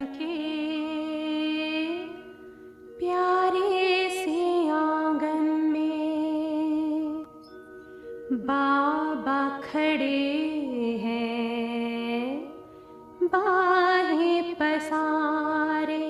के प्यारे से आंगन में बाबा खड़े हैं, बाहें पसारे।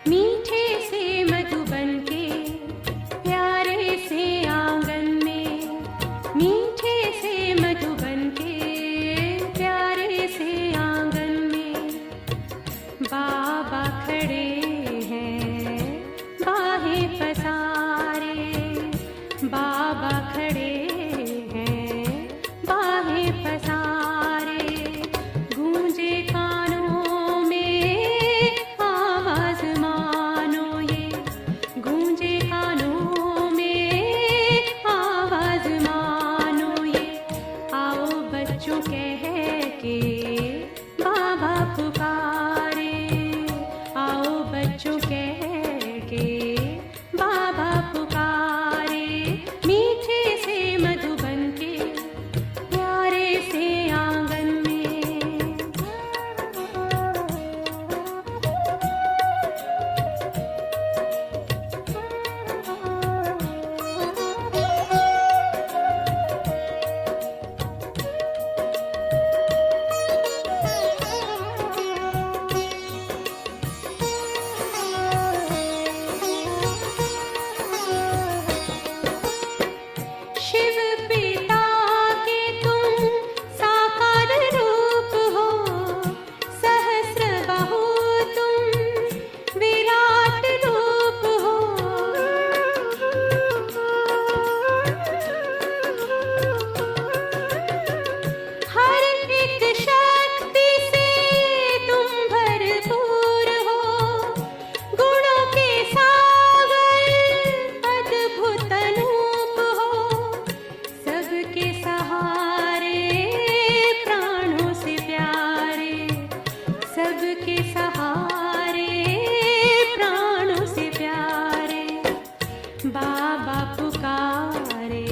मीठे से मधुबन के प्यारे से आंगन में, मीठे से मधुबन के प्यारे से आंगन में बाबा खड़े हैं, बाहें पसारे। बाबा खड़े हैं, बाहें पसारे। गूंजे कानों में आवाज मानो ये, गूंजे कानों में आवाज मानो ये। आओ बच्चों कह के बाबा पुकारे, आओ बच्चों कह के बाबा पुकारे। मीठे से मधुबन के प्यारे से आंगन में। शिव पिता के तुम साकार रूप हो, सहस्र बाहु तुम विराट रूप हो। हर एक शक्ति से तुम भरपूर हो, गुणों के सागर अद्भुत अनूप हो। सबके सहारे प्राणों से प्यारे, सबके सहारे प्राणों से प्यारे। बाबा पुकारे,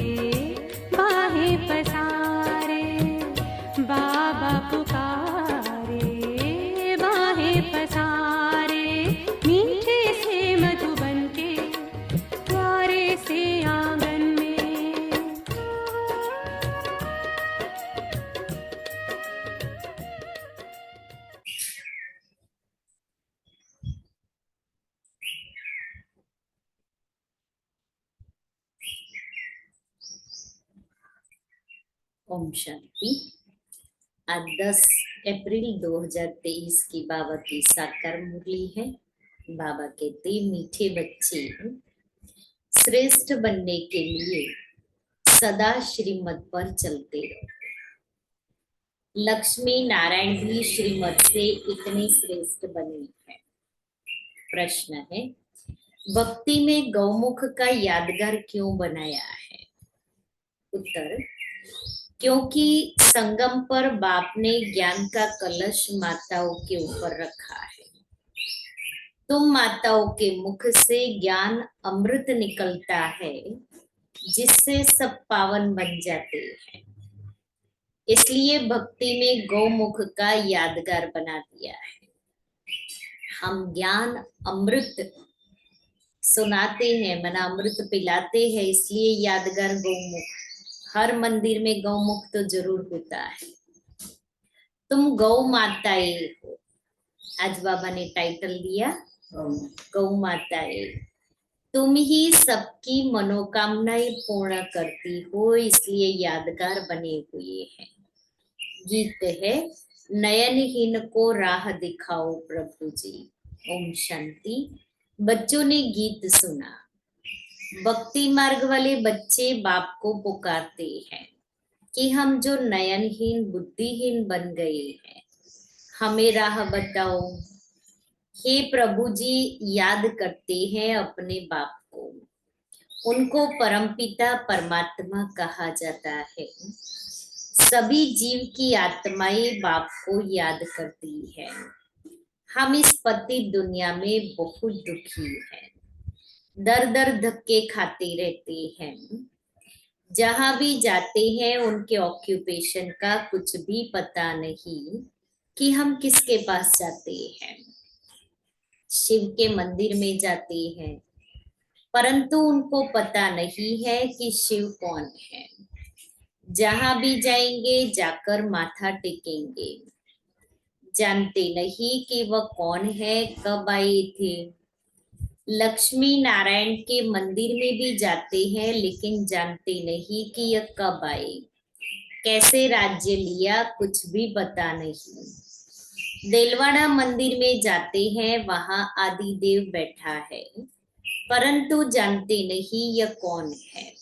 बाहें पसारे। बाबा पुकारे, बाहें पसारे। मीठे से मधुबन के प्यारे से आंगन में। ओम शांति। आज 10 अप्रैल 2023 की बाबा की साकार मुरली है। बाबा कहते मीठे बच्चे श्रेष्ठ बनने के लिए सदा श्रीमत पर चलते रहो। लक्ष्मी नारायण भी श्रीमत से इतने श्रेष्ठ बने हैं। प्रश्न है, भक्ति में गौमुख का यादगार क्यों बनाया है? उत्तर, क्योंकि संगम पर बाप ने ज्ञान का कलश माताओं के ऊपर रखा है। तुम माताओं के मुख से ज्ञान अमृत निकलता है, जिससे सब पावन बन जाते हैं। इसलिए भक्ति में गौमुख का यादगार बना दिया है। हम ज्ञान अमृत सुनाते हैं, मना अमृत पिलाते हैं, इसलिए यादगार गौमुख। हर मंदिर में गौमुख तो जरूर होता है। तुम गौ माताएं हो। आज बाबा ने टाइटल दिया गौ माताएं। तुम ही सबकी मनोकामनाएं पूर्ण करती हो, इसलिए यादगार बने हुए हैं। गीत है, नयनहीन को राह दिखाओ प्रभु जी। ओम शांति। बच्चों ने गीत सुना। भक्ति मार्ग वाले बच्चे बाप को पुकारते हैं कि हम जो नयनहीन बुद्धिहीन बन गए हैं, हमें राह बताओ। हे प्रभु जी, याद करते हैं अपने बाप को। उनको परमपिता परमात्मा कहा जाता है। सभी जीव की आत्माएं बाप को याद करती है। हम इस पति दुनिया में बहुत दुखी हैं, दर दर धक्के खाते रहते हैं। जहां भी जाते हैं उनके ऑक्यूपेशन का कुछ भी पता नहीं कि हम किसके पास जाते हैं। शिव के मंदिर में जाते हैं, परंतु उनको पता नहीं है कि शिव कौन है। जहां भी जाएंगे जाकर माथा टेकेंगे, जानते नहीं कि वह कौन है, कब आए थे। लक्ष्मी नारायण के मंदिर में भी जाते हैं, लेकिन जानते नहीं कि यह कब आए, कैसे राज्य लिया, कुछ भी पता नहीं। देलवाड़ा मंदिर में जाते हैं, वहां आदिदेव बैठा है, परंतु जानते नहीं यह कौन है।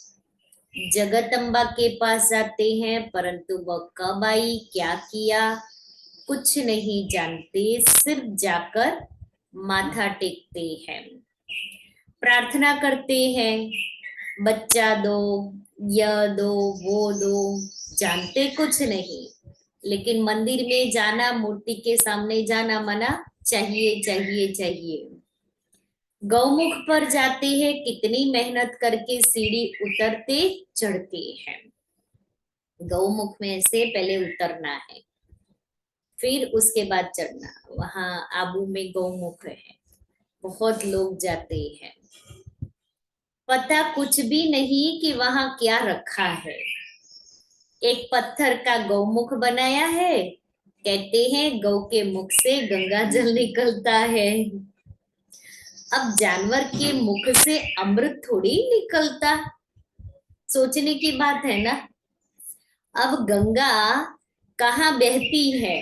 जगदम्बा के पास जाते हैं, परंतु वह कब आई, क्या किया, कुछ नहीं जानते, सिर्फ जाकर माथा टेकते हैं। प्रार्थना करते हैं, बच्चा दो, यह दो, वो दो, जानते कुछ नहीं, लेकिन मंदिर में जाना, मूर्ति के सामने जाना मना, चाहिए चाहिए चाहिए। गौमुख पर जाते हैं, कितनी मेहनत करके सीढ़ी उतरते चढ़ते हैं। गौमुख में से पहले उतरना है, फिर उसके बाद चढ़ना। वहां आबू में गौमुख है, बहुत लोग जाते हैं, पता कुछ भी नहीं कि वहां क्या रखा है। एक पत्थर का गौमुख बनाया है, कहते हैं गौ के मुख से गंगा जल निकलता है। अब जानवर के मुख से अमृत थोड़ी निकलता, सोचने की बात है ना। अब गंगा कहाँ बहती है,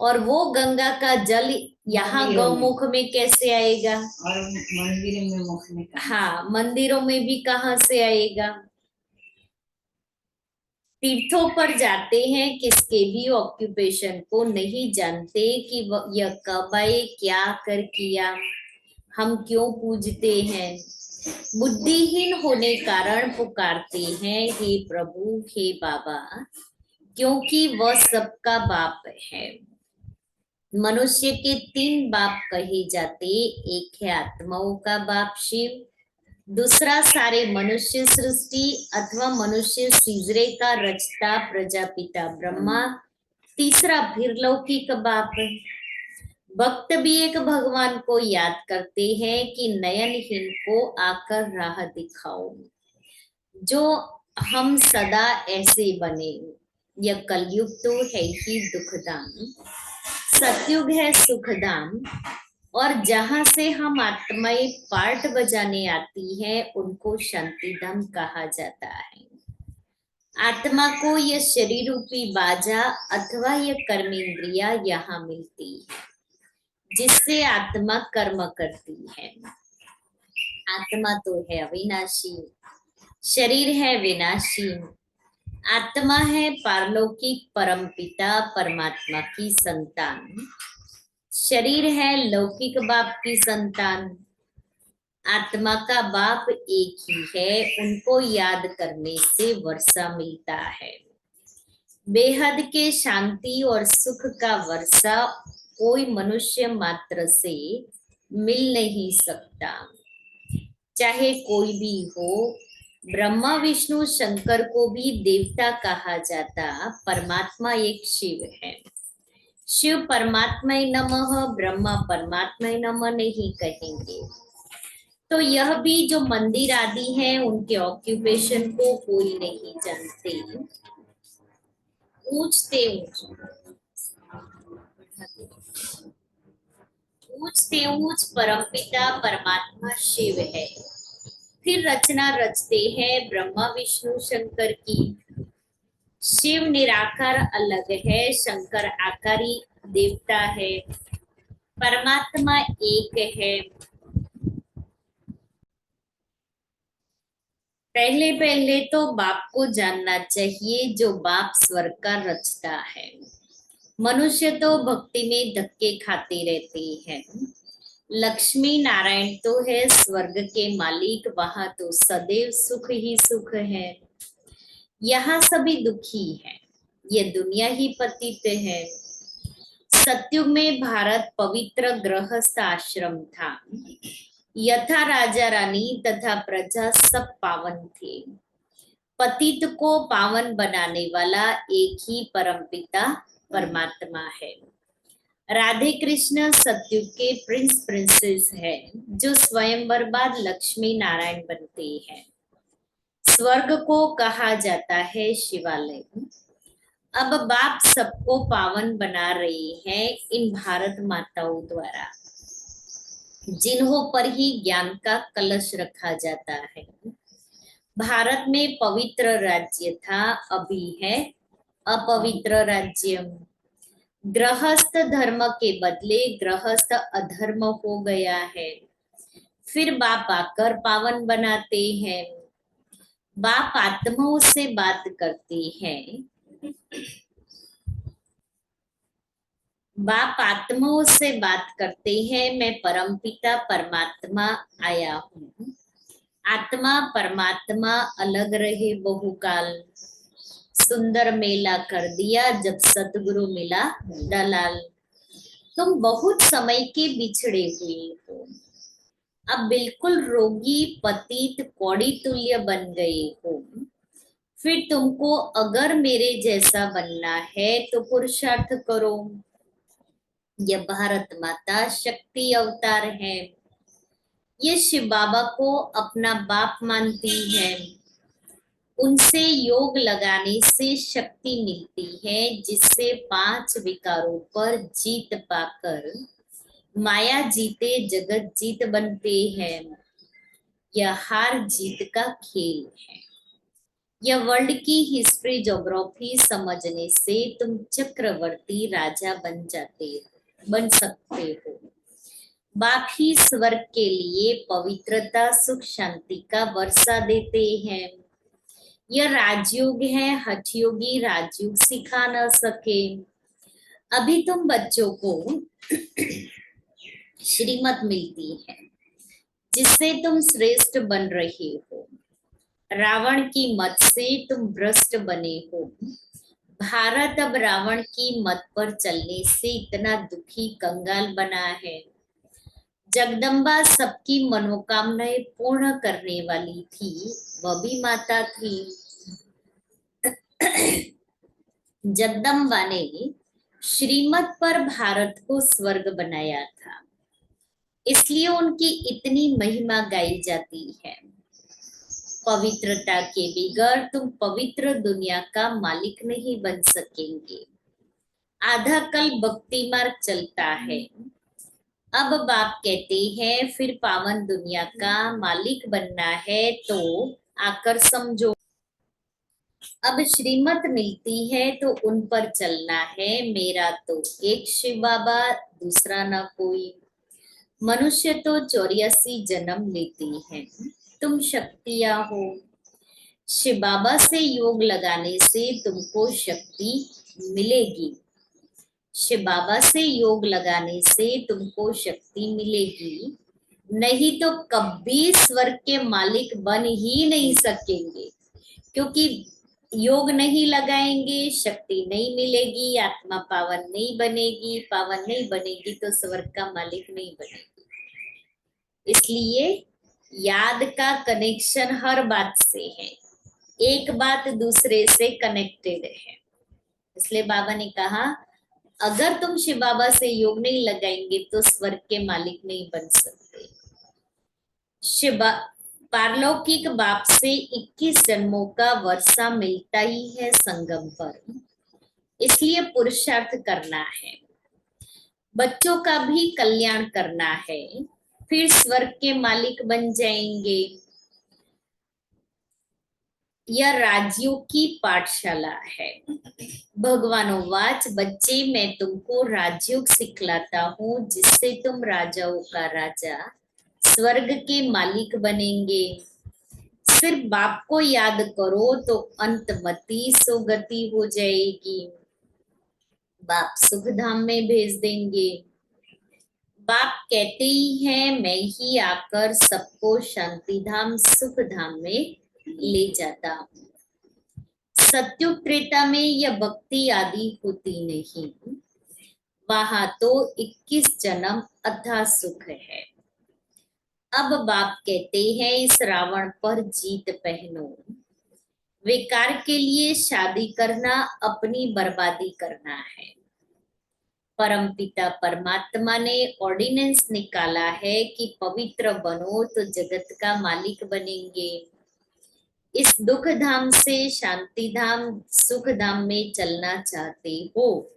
और वो गंगा का जल यहाँ गौमुख में कैसे आएगा, और मंदिर में मुख में, हाँ मंदिरों में भी कहाँ से आएगा। तीर्थों पर जाते हैं, किसके भी ऑक्यूपेशन को नहीं जानते कि यह कब आए, क्या कर किया, हम क्यों पूजते हैं। बुद्धिहीन होने कारण पुकारते हैं, हे प्रभु, हे बाबा, क्योंकि वह सबका बाप है। मनुष्य के 3 बाप कहे जाते, एक है आत्माओं का बाप शिव, दूसरा सारे मनुष्य सृष्टि अथवा मनुष्य सीजरे का रचता प्रजापिता ब्रह्मा, तीसरा फिर लौकिक बाप। भक्त भी एक भगवान को याद करते हैं कि नयनहीन को आकर राह दिखाओ, जो हम सदा ऐसे बने। यह कलयुग तो है ही दुखदाम, सतयुग है सुखदाम, और जहां से हम आत्माएं पार्ट बजाने आती है उनको शांतिधाम कहा जाता है। आत्मा को यह शरीर रूपी बाजा अथवा यह कर्मेंद्रिया यहाँ मिलती है, जिससे आत्मा कर्म करती है। आत्मा तो है अविनाशी, शरीर है विनाशी। आत्मा है पारलौकिक परमपिता परमात्मा की संतान, शरीर है लौकिक बाप की संतान। आत्मा का बाप एक ही है, उनको याद करने से वर्षा मिलता है। बेहद के शांति और सुख का वर्षा कोई मनुष्य मात्र से मिल नहीं सकता, चाहे कोई भी हो। ब्रह्मा विष्णु शंकर को भी देवता कहा जाता, परमात्मा एक शिव है। शिव परमात्मा नमः, ब्रह्मा परमात्मा नमः नहीं कहेंगे। तो यह भी जो मंदिर आदि हैं, उनके ऑक्यूपेशन को कोई नहीं जानते। ऊंचते ऊंच परमपिता परमात्मा शिव है। फिर रचना रचते हैं ब्रह्मा विष्णु शंकर की। शिव निराकार अलग है, शंकर आकारी देवता है, परमात्मा एक है। पहले तो बाप को जानना चाहिए, जो बाप स्वर्ग का रचता है। मनुष्य तो भक्ति में धक्के खाते रहते हैं। लक्ष्मी नारायण तो है स्वर्ग के मालिक, वहां तो सदैव सुख ही सुख है। यहाँ सभी दुखी हैं, ये दुनिया ही पतित है। सतयुग में भारत पवित्र गृहस्थ आश्रम था। यथा राजा रानी तथा प्रजा सब पावन थे। पतित को पावन बनाने वाला एक ही परमपिता परमात्मा है। राधे कृष्ण सतयुग के प्रिंस प्रिंसेस है, जो स्वयंवर बाद लक्ष्मी नारायण बनते हैं। स्वर्ग को कहा जाता है शिवालय। अब बाप सबको पावन बना रहे हैं इन भारत माताओं द्वारा, जिन्हों पर ही ज्ञान का कलश रखा जाता है। भारत में पवित्र राज्य था, अभी है अपवित्र राज्य। गृहस्थ धर्म के बदले गृहस्थ अधर्म हो गया है। फिर बाप आकर पावन बनाते हैं। बाप आत्माओं से बात करते हैं। बाप आत्माओं से बात करते हैं, मैं परमपिता परमात्मा आया हूँ। आत्मा परमात्मा अलग रहे बहुकाल, सुंदर मेला कर दिया जब सतगुरु मिला दलाल। तुम बहुत समय के बिछड़े हुए हो, अब बिल्कुल रोगी पतित कौड़ी तुल्य बन गए हो। फिर तुमको अगर मेरे जैसा बनना है तो पुरुषार्थ करो। यह भारत माता शक्ति अवतार है। ये शिव बाबा को अपना बाप मानती है। उनसे योग लगाने से शक्ति मिलती है, जिससे 5 विकारों पर जीत पाकर माया जीते जगत जीत बनते हैं। यह हार जीत का खेल है। यह वर्ल्ड की हिस्ट्री ज्योग्राफी समझने से तुम चक्रवर्ती राजा बन सकते हो। बाप ही स्वर्ग के लिए पवित्रता सुख शांति का वर्षा देते हैं। यह राजयोग है, हठयोगी राजयोग सिखा न सके। अभी तुम बच्चों को श्रीमत मिलती है, जिससे तुम श्रेष्ठ बन रहे हो। रावण की मत से तुम भ्रष्ट बने हो। भारत अब रावण की मत पर चलने से इतना दुखी कंगाल बना है। जगदम्बा सबकी मनोकामनाएं पूर्ण करने वाली थी, वह भी माता थी। जगदम्बा ने श्रीमत पर भारत को स्वर्ग बनाया था, इसलिए उनकी इतनी महिमा गाई जाती है। पवित्रता के बगैर तुम पवित्र दुनिया का मालिक नहीं बन सकेंगे। आधा कल भक्ति मार्ग चलता है। अब बाप कहते हैं फिर पावन दुनिया का मालिक बनना है तो आकर समझो। अब श्रीमत मिलती है तो उन पर चलना है। मेरा तो एक शिव बाबा, दूसरा ना कोई। मनुष्य तो 84 जन्म लेती हैं, तुम शक्तियां हो। शिव बाबा से योग लगाने से तुमको शक्ति मिलेगी। शिव बाबा से योग लगाने से तुमको शक्ति मिलेगी, नहीं तो कभी स्वर्ग के मालिक बन ही नहीं सकेंगे। क्योंकि योग नहीं लगाएंगे, शक्ति नहीं मिलेगी, आत्मा पावन नहीं बनेगी। पावन नहीं बनेगी तो स्वर्ग का मालिक नहीं बनेगी। इसलिए याद का कनेक्शन हर बात से है, एक बात दूसरे से कनेक्टेड है। इसलिए बाबा ने कहा अगर तुम शिव बाबा से योग नहीं लगाएंगे तो स्वर्ग के मालिक नहीं बन सकते। शिव पारलौकिक बाप से 21 जन्मों का वर्षा मिलता ही है संगम पर, इसलिए पुरुषार्थ करना है। बच्चों का भी कल्याण करना है, फिर स्वर्ग के मालिक बन जाएंगे। यह राज्यों की पाठशाला है। भगवानोवाच बच्चे, मैं तुमको राजयोग सिखलाता हूँ, जिससे तुम राजाओं का राजा स्वर्ग के मालिक बनेंगे। सिर्फ बाप को याद करो तो अंतमति सुगति हो जाएगी। बाप सुख धाम में भेज देंगे। बाप कहते ही हैं मैं ही आकर सबको शांति धाम सुख धाम में ले जाता हूँ। सत्युग त्रेता में यह भक्ति आदि होती नहीं, वहां तो 21 जन्म अथा सुख है। अब बाप कहते हैं इस रावण पर जीत पहनो। विकार के लिए शादी करना अपनी बर्बादी करना है। परमपिता परमात्मा ने ऑर्डिनेंस निकाला है कि पवित्र बनो तो जगत का मालिक बनेंगे। इस दुख धाम से शांति धाम सुख धाम में चलना चाहते हो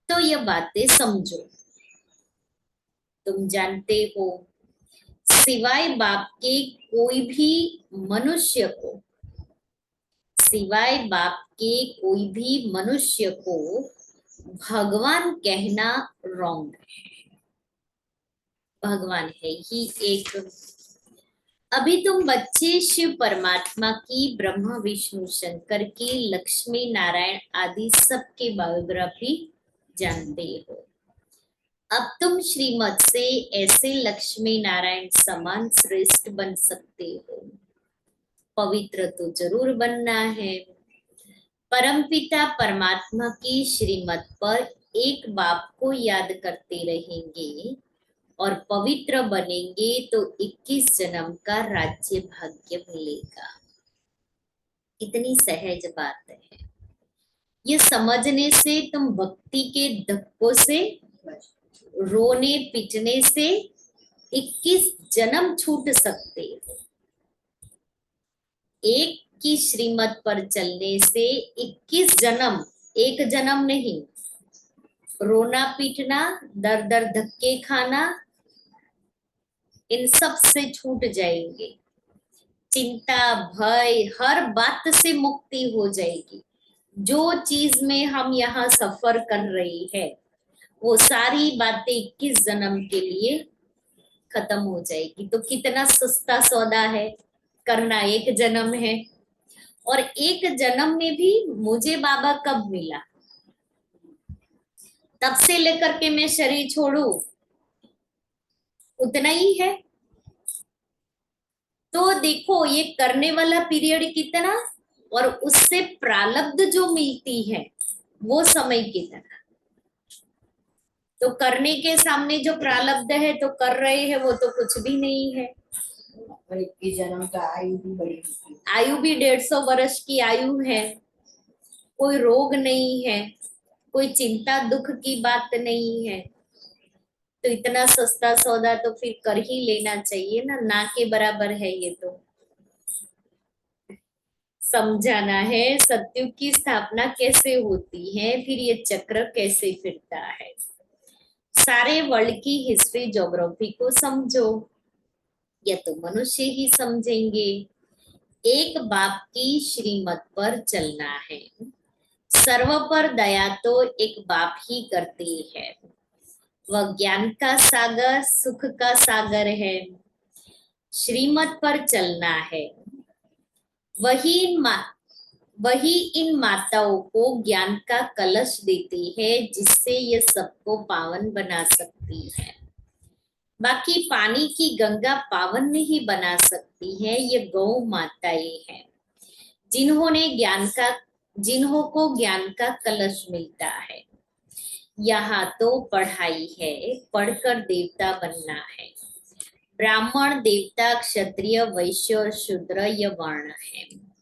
तो ये बातें समझो। तुम जानते हो सिवाय बाप के कोई भी मनुष्य को, सिवाय बाप के कोई भी मनुष्य को भगवान कहना रॉन्ग है। भगवान है ही एक। अभी तुम बच्चे शिव परमात्मा की, ब्रह्मा विष्णु शंकर की, लक्ष्मी नारायण आदि सबके बायोग्राफी जानते हो। अब तुम श्रीमत से ऐसे लक्ष्मी नारायण समान श्रेष्ठ बन सकते हो। पवित्र तो जरूर बनना है। परमपिता परमात्मा की श्रीमत पर एक बाप को याद करते रहेंगे और पवित्र बनेंगे तो 21 जन्म का राज्य भाग्य मिलेगा। इतनी सहज बात है। ये समझने से तुम भक्ति के धक्कों से, रोने पीटने से 21 जन्म छूट सकते हो। एक की श्रीमत पर चलने से 21 जन्म, एक जन्म नहीं, रोना पीटना, दर दर धक्के खाना, इन सब से छूट जाएंगे। चिंता भय हर बात से मुक्ति हो जाएगी। जो चीज में हम यहाँ सफर कर रही है वो सारी बातें 21 जन्म के लिए खत्म हो जाएगी। तो कितना सस्ता सौदा है, करना एक जन्म है। और एक जन्म में भी मुझे बाबा कब मिला, तब से लेकर के मैं शरीर छोड़ू उतना ही है। तो देखो ये करने वाला पीरियड कितना और उससे प्रारब्ध जो मिलती है वो समय कितना। तो करने के सामने जो प्रारब्ध है तो कर रहे हैं, वो तो कुछ भी नहीं है। और 21 जन्म का आयु भी बड़ी होती है। आयु भी 150 वर्ष की आयु है। कोई रोग नहीं है, कोई चिंता दुख की बात नहीं है। तो इतना सस्ता सौदा तो फिर कर ही लेना चाहिए ना, ना के बराबर है ये तो। समझाना है सत्युग की स्थापना कैसे होती है, फिर ये चक्र कैसे फिरता है। सारे वर्ल्ड की हिस्ट्री ज्योग्राफी को समझो, या तो मनुष्य ही समझेंगे। एक बाप की श्रीमत पर चलना है। सर्व पर दया तो एक बाप ही करते हैं। वह ज्ञान का सागर, सुख का सागर है। श्रीमत पर चलना है। वही इन माताओं को ज्ञान का कलश देती है जिससे ये सबको पावन बना सकती है। बाकी पानी की गंगा पावन नहीं बना सकती है, ये गौ माताएं हैं जिन्हों को ज्ञान का कलश मिलता है। यहाँ तो पढ़ाई है, पढ़कर देवता बनना है। ब्राह्मण, देवता, क्षत्रिय, वैश्य और शूद्र ये वर्ण है।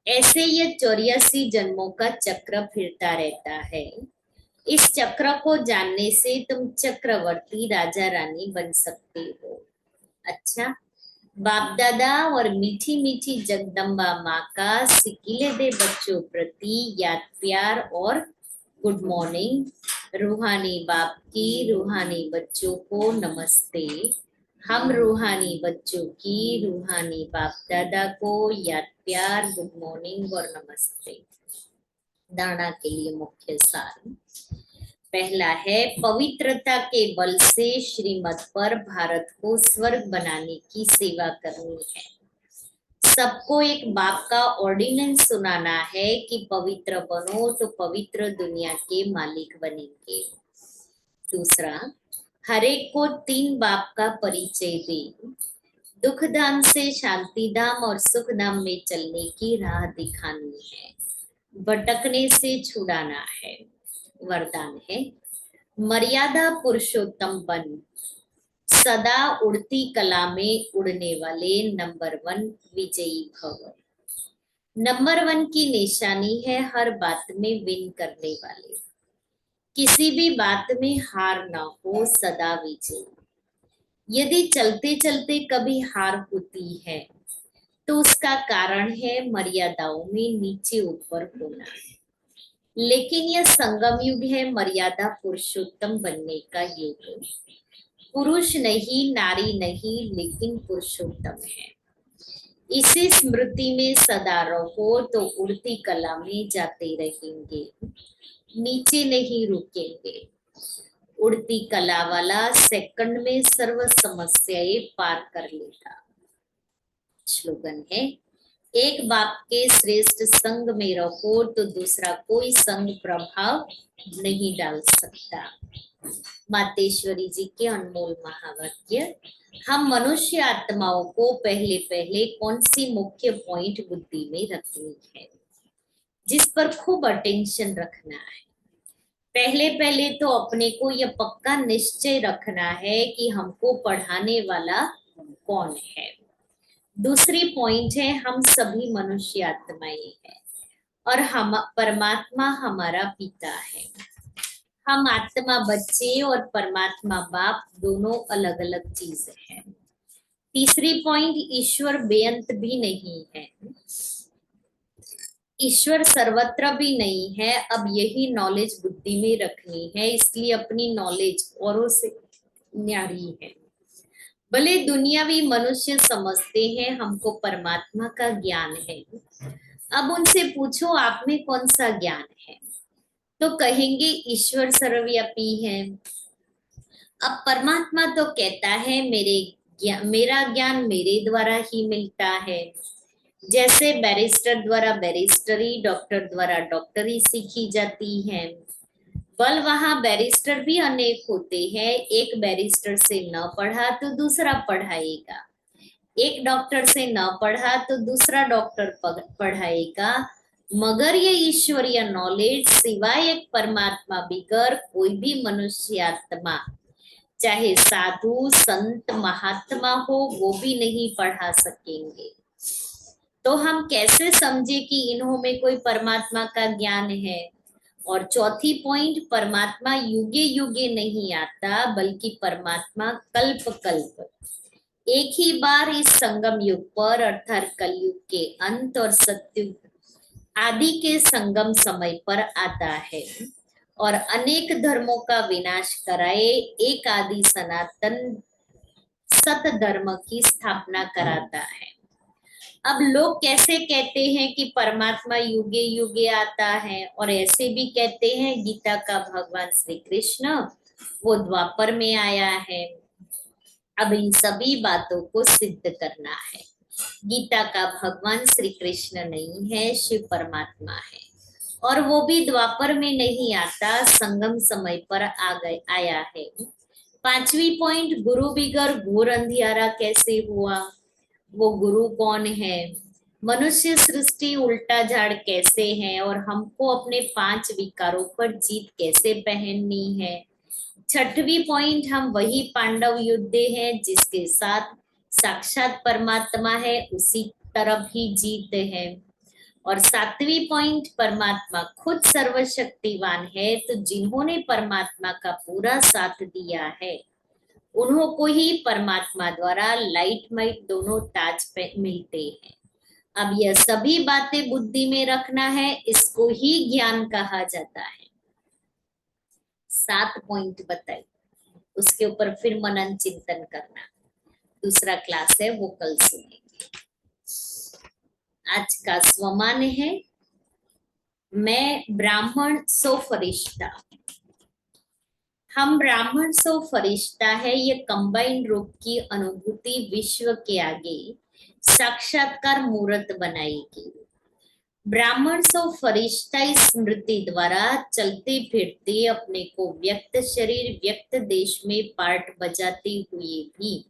ऐसे ये 84 जन्मों का चक्र फिरता रहता है। इस चक्र को जानने से तुम चक्रवर्ती राजा रानी बन सकते हो। अच्छा, बाप दादा और मीठी मीठी जगदम्बा माँ का सिकिले दे बच्चों प्रति याद प्यार और गुड मॉर्निंग। रूहानी बाप की रूहानी बच्चों को नमस्ते। हम रूहानी बच्चों की रूहानी बाप दादा को याद प्यार, गुड मॉर्निंग और नमस्ते। दाना के लिए मुख्य सार पहला है पवित्रता के बल से श्रीमत पर भारत को स्वर्ग बनाने की सेवा करनी है। सबको एक बाप का ऑर्डिनेंस सुनाना है कि पवित्र बनो तो पवित्र दुनिया के मालिक बनेंगे। दूसरा, हर एक को 3 बाप का परिचय दे, दुख धाम से शांति धाम और सुख धाम में चलने की राह दिखानी है, भटकने से छुड़ाना है। वरदान है, मर्यादा पुरुषोत्तम बन, सदा उड़ती कला में उड़ने वाले नंबर 1 विजयी भव। नंबर 1 की निशानी है हर बात में विन करने वाले, किसी भी बात में हार ना हो, सदा विजयी। यदि चलते चलते कभी हार होती है तो उसका कारण है मर्यादाओं में नीचे ऊपर होना। लेकिन यह संगम युग है मर्यादा पुरुषोत्तम बनने का युग। पुरुष नहीं, नारी नहीं, लेकिन पुरुषोत्तम है। इसी स्मृति में सदा रहो तो उड़ती कला में जाते रहेंगे, नीचे नहीं रुकेंगे। उड़ती कला वाला सेकंड में सर्व समस्याएं पार कर लेगा। स्लोगन है, एक बाप के श्रेष्ठ संग में रहो तो दूसरा कोई संग प्रभाव नहीं डाल सकता। मातेश्वरी जी के अनमोल महावाक्य। हम मनुष्य आत्माओं को पहले पहले कौन सी मुख्य पॉइंट बुद्धि में रखनी है, जिस पर खूब अटेंशन रखना है। पहले पहले तो अपने को यह पक्का निश्चय रखना है कि हमको पढ़ाने वाला कौन है। दूसरी पॉइंट है, हम सभी मनुष्य आत्माएं हैं और हम परमात्मा हमारा पिता है। हम आत्मा बच्चे और परमात्मा बाप दोनों अलग अलग चीज है। तीसरी पॉइंट, ईश्वर बेअंत भी नहीं है, ईश्वर सर्वत्र भी नहीं है। अब यही नॉलेज बुद्धि में रखनी है, इसलिए अपनी नॉलेज औरों से न्यारी है। भले दुनियावी मनुष्य समझते हैं हमको परमात्मा का ज्ञान है, अब उनसे पूछो आप में कौन सा ज्ञान है, तो कहेंगे ईश्वर सर्वव्यापी है। अब परमात्मा तो कहता है मेरा ज्ञान मेरे द्वारा ही मिलता है। जैसे बैरिस्टर द्वारा बैरिस्टरी, डॉक्टर द्वारा डॉक्टरी सीखी जाती है। बल वहां बैरिस्टर भी अनेक होते हैं, एक बैरिस्टर से न पढ़ा तो दूसरा पढ़ाएगा, एक डॉक्टर से न पढ़ा तो दूसरा डॉक्टर पढ़ाएगा। मगर ये ईश्वरीय नॉलेज सिवाय एक परमात्मा बिगर कोई भी मनुष्य आत्मा, चाहे साधु संत महात्मा हो, वो भी नहीं पढ़ा सकेंगे। तो हम कैसे समझे कि इन्हों में कोई परमात्मा का ज्ञान है। और चौथी पॉइंट, परमात्मा युगे युगे नहीं आता, बल्कि परमात्मा कल्प कल्प एक ही बार इस संगम युग पर अर्थात कलयुग के अंत और सत्युग आदि के संगम समय पर आता है और अनेक धर्मों का विनाश कराए एक आदि सनातन सत धर्म की स्थापना कराता है। अब लोग कैसे कहते हैं कि परमात्मा युगे युगे आता है, और ऐसे भी कहते हैं गीता का भगवान श्री कृष्ण वो द्वापर में आया है। अब इन सभी बातों को सिद्ध करना है। गीता का भगवान श्री कृष्ण नहीं है, शिव परमात्मा है, और वो भी द्वापर में नहीं आता, संगम समय पर आया है। पांचवी पॉइंट, गुरु बिगर घोर अंधियारा कैसे हुआ, वो गुरु कौन है, मनुष्य सृष्टि उल्टा झाड़ कैसे है, और हमको अपने 5 विकारों पर जीत कैसे पहननी है। छठवीं पॉइंट, हम वही पांडव योद्धे हैं जिसके साथ साक्षात परमात्मा है, उसी तरफ ही जीत है। और 7वीं पॉइंट, परमात्मा खुद सर्वशक्तिवान है, तो जिन्होंने परमात्मा का पूरा साथ दिया है उन्हों को ही परमात्मा द्वारा लाइट माइट दोनों ताज पे मिलते हैं। अब यह सभी बातें बुद्धि में रखना है, इसको ही ज्ञान कहा जाता है। 7 पॉइंट बताइए, उसके ऊपर फिर मनन चिंतन करना। दूसरा क्लास है वो कल सुनेंगे। आज का स्वमान है, मैं ब्राह्मण सो फरिश्ता। हम ब्राह्मण सो फरिश्ता है, ये कंबाइंड रूप की अनुभूति विश्व के आगे साक्षात्कार मूर्त बनाएगी। ब्राह्मण सो फरिश्ताई स्मृति द्वारा चलते फिरते अपने को व्यक्त शरीर व्यक्त देश में पार्ट बजाते हुए भी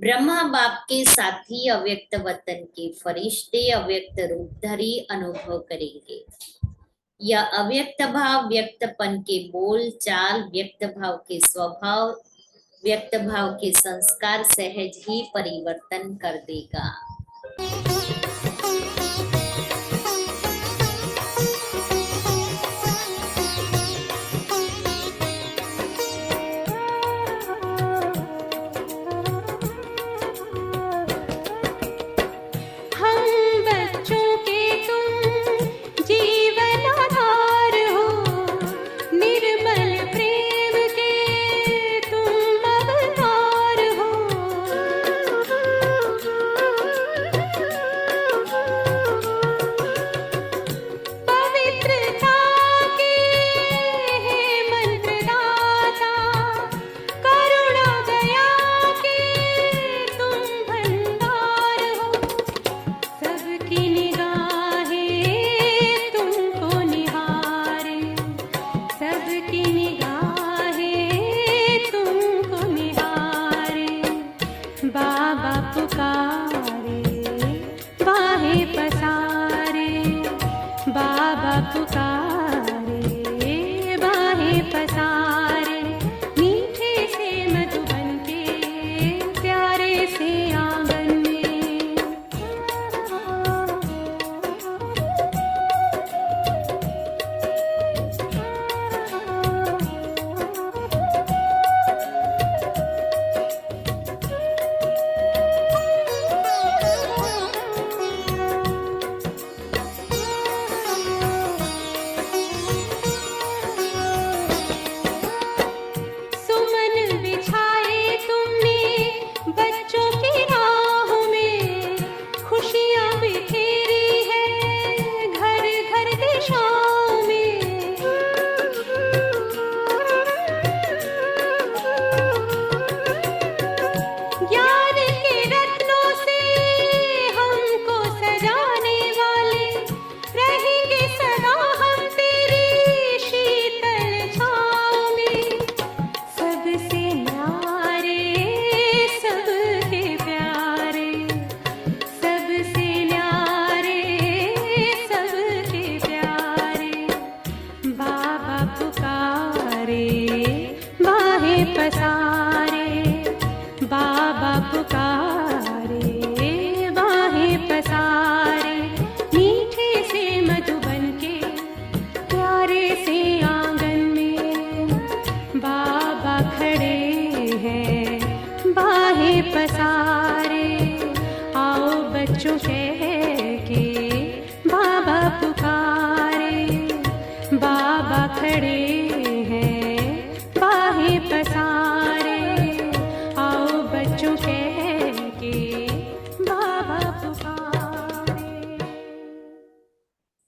ब्रह्मा बाप के साथी अव्यक्त वतन के फरिश्ते अव्यक्त रूपधारी अनुभव करेंगे। यह अव्यक्त भाव व्यक्तपन के बोल चाल व्यक्त भाव के स्वभाव व्यक्त भाव के संस्कार सहज ही परिवर्तन कर देगा। खड़े